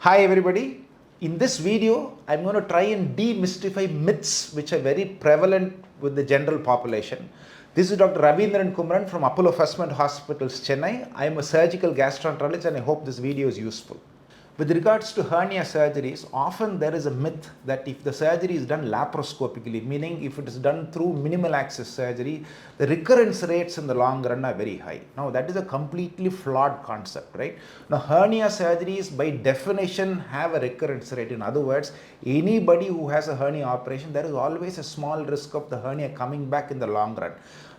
Hi everybody, in this video I'm going to try and demystify myths which are very prevalent with the general population. This is Dr. Ravindran Kumeran from Apollo First Hospitals, Chennai. I am a surgical gastroenterologist and I hope this video is useful. With regards to hernia surgeries, often there is a myth that if the surgery is done laparoscopically, meaning if it is done through minimal access surgery, the recurrence rates in the long run are very high. Now that is a completely flawed concept, right? Now hernia surgeries by definition have a recurrence rate. In other words, anybody who has a hernia operation, there is always a small risk of the hernia coming back in the long run.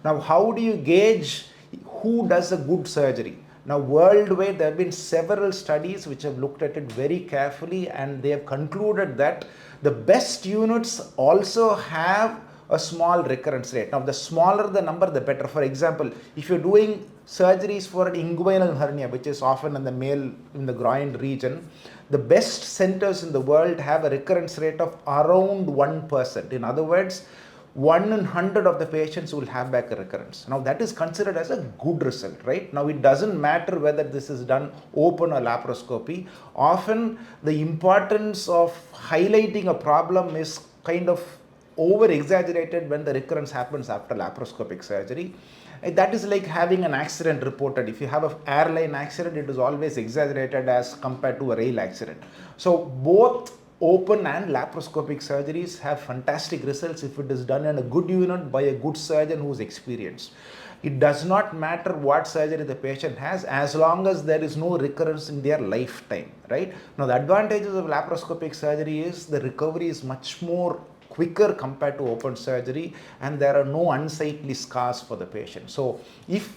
Now how do you gauge who does a good surgery? Now, worldwide, there have been several studies which have looked at it very carefully and they have concluded that the best units also have a small recurrence rate. Now, the smaller the number, the better. For example, if you're doing surgeries for an inguinal hernia, which is often in the male, in the groin region, the best centers in the world have a recurrence rate of around 1%. In other words, 1 in 100 of the patients will have back a recurrence. Now that is considered as a good result, right? Now it doesn't matter whether this is done open or laparoscopy. Often the importance of highlighting a problem is kind of over exaggerated when the recurrence happens after laparoscopic surgery. That is like having an accident reported. If you have an airline accident, it is always exaggerated as compared to a rail accident. So both open and laparoscopic surgeries have fantastic results if it is done in a good unit by a good surgeon who is experienced. It does not matter what surgery the patient has as long as there is no recurrence in their lifetime, right? Now the advantages of laparoscopic surgery is the recovery is much more quicker compared to open surgery and there are no unsightly scars for the patient. So if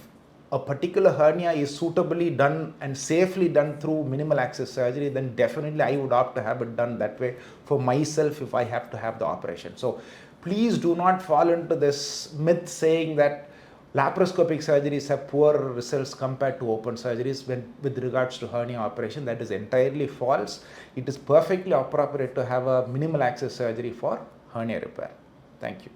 a particular hernia is suitably done and safely done through minimal access surgery, then definitely I would opt to have it done that way for myself if I have to have the operation. So please do not fall into this myth saying that laparoscopic surgeries have poor results compared to open surgeries with regards to hernia operation. That is entirely false. It is perfectly appropriate to have a minimal access surgery for hernia repair. Thank you.